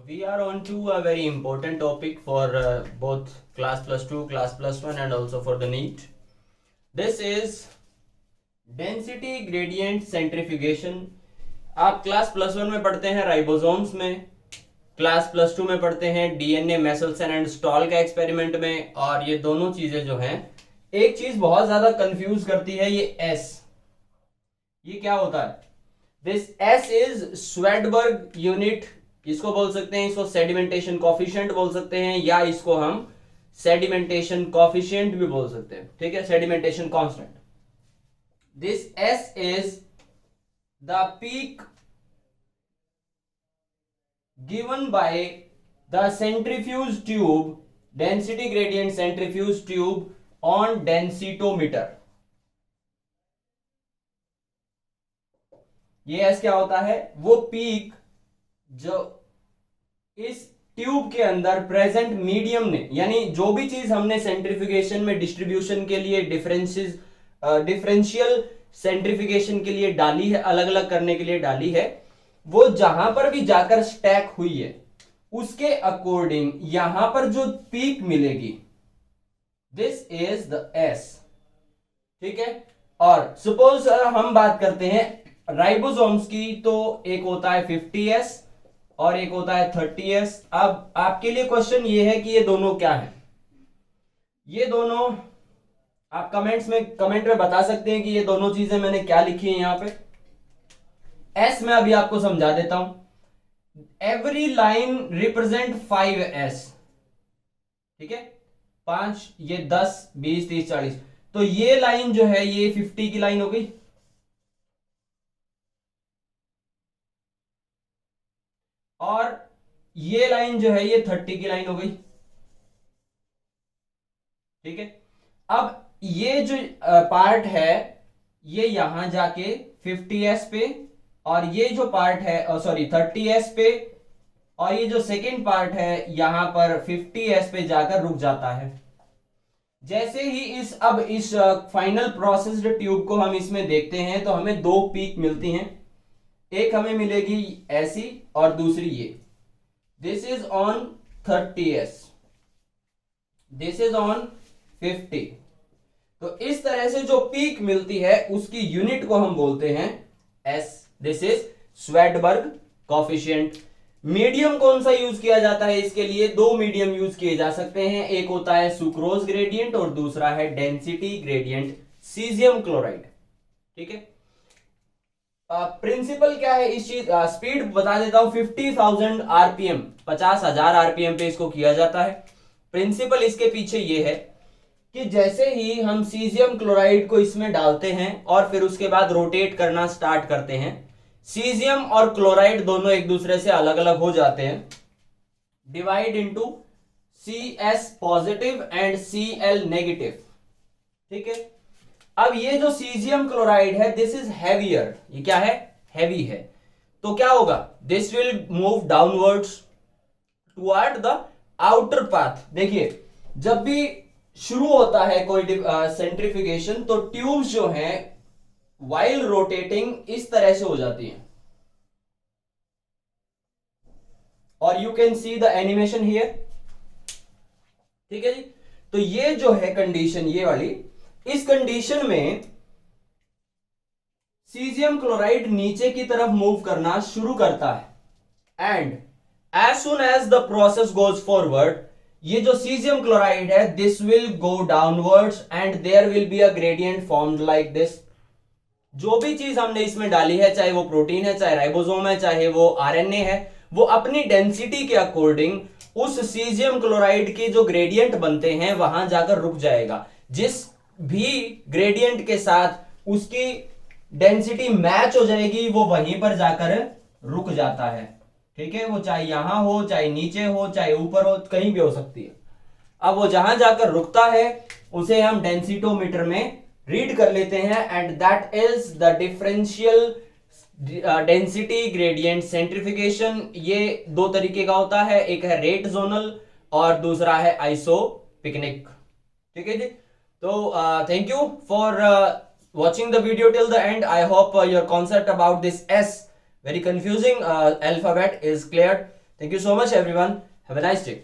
We are on to a very important topic for both class plus 2, class plus 1 and also for the NEET. This is density gradient centrifugation. आप class plus 1 में पढ़ते हैं ribosomes में, class plus 2 में पढ़ते हैं DNA Meselson and stall का experiment में। और ये दोनों चीजें जो हैं, एक चीज बहुत ज्यादा कंफ्यूज करती है, ये एस, ये क्या होता है? This S is Svedberg unit, इसको बोल सकते हैं, इसको सेडिमेंटेशन कॉफिशिएंट बोल सकते हैं, या इसको हम सेडिमेंटेशन कॉफिशिएंट भी बोल सकते हैं। ठीक है, sedimentation constant. This S is the peak given by the centrifuge tube, density gradient centrifuge tube on densitometer. ये एस क्या होता है? वो पीक जो इस ट्यूब के अंदर प्रेजेंट मीडियम ने, यानी जो भी चीज हमने सेंट्रीफ्यूगेशन में डिस्ट्रीब्यूशन के लिए डिफरेंशियल सेंट्रीफ्यूगेशन के लिए डाली है, अलग अलग करने के लिए डाली है, वो जहां पर भी जाकर स्टैक हुई है उसके अकॉर्डिंग यहां पर जो पीक मिलेगी, दिस इज द एस। ठीक है, और सपोज हम बात करते हैं राइबोसोम्स की, तो एक होता है 50s और एक होता है 30s। अब आपके लिए क्वेश्चन ये है कि ये दोनों क्या है? ये दोनों आप कमेंट में बता सकते हैं कि ये दोनों चीजें मैंने क्या लिखी है यहां पे। एस मैं अभी आपको समझा देता हूं। Every line represent 5s। ठीक है, 5, ये 10, 20, 30, 40। तो ये लाइन जो है ये 50 की लाइन हो गई, और ये लाइन जो है ये 30 की लाइन हो गई। ठीक है, अब ये जो पार्ट है ये यहां जाके 50s पे, और ये जो पार्ट है सॉरी 30s पे, और ये जो सेकेंड पार्ट है यहां पर 50s पे जाकर रुक जाता है। जैसे ही इस फाइनल प्रोसेस्ड ट्यूब को हम इसमें देखते हैं तो हमें दो पीक मिलती हैं, एक हमें मिलेगी ऐसी और दूसरी ये। This is on 30s, this is on 50। तो इस तरह से जो पीक मिलती है उसकी यूनिट को हम बोलते हैं S. This is Svedberg coefficient. Medium कौन सा यूज किया जाता है इसके लिए? दो मीडियम यूज किए जा सकते हैं, एक होता है सुक्रोज ग्रेडियंट और दूसरा है डेंसिटी ग्रेडियंट सीजियम क्लोराइड। ठीक है, प्रिंसिपल क्या है इस चीज, स्पीड बता देता हूं, 50,000 आरपीएम, 50,000 आरपीएम पे इसको किया जाता है। प्रिंसिपल इसके पीछे ये है कि जैसे ही हम सीजियम क्लोराइड को इसमें डालते हैं और फिर उसके बाद रोटेट करना स्टार्ट करते हैं, सीजियम और क्लोराइड दोनों एक दूसरे से अलग अलग हो जाते हैं, divide into CS positive and Cl negative. ठीक है, अब ये जो सीजियम क्लोराइड है दिस इज हैवियर, ये क्या है? हैवी है। तो क्या होगा? This will move downwards toward the outer path. देखिए, जब भी शुरू होता है कोई सेंट्रीफ्यूगेशन तो ट्यूब्स जो हैं वाइल रोटेटिंग इस तरह से हो जाती हैं, और you can see the animation here. ठीक है जी, तो ये जो है कंडीशन, ये वाली, इस कंडीशन में सीजियम क्लोराइड नीचे की तरफ मूव करना शुरू करता है, and as soon as the process goes forward, ये जो सीजियम क्लोराइड है this will go downwards and there will be a gradient formed like this. जो भी चीज हमने इसमें डाली है, चाहे वो प्रोटीन है, चाहे राइबोसोम है, चाहे वो आरएनए है, वो अपनी डेंसिटी के अकॉर्डिंग उस सीजियम क्लोराइड के जो ग्रेडियंट बनते हैं वहां जाकर रुक जाएगा। जिस भी ग्रेडियंट के साथ उसकी डेंसिटी मैच हो जाएगी वो वहीं पर जाकर रुक जाता है। ठीक है, वो चाहे यहां हो, चाहे नीचे हो, चाहे ऊपर हो, कहीं भी हो सकती है। अब वो जहां जाकर रुकता है उसे हम डेंसिटोमीटर में रीड कर लेते हैं, and that is the differential density gradient centrification. ये दो तरीके का होता है, एक है रेट जोनल और दूसरा है आइसोपिकनिक। ठीक है जी, तो thank you for watching the video till the end. I hope your concept about this S very confusing alphabet is clear. Thank you so much everyone, have a nice day.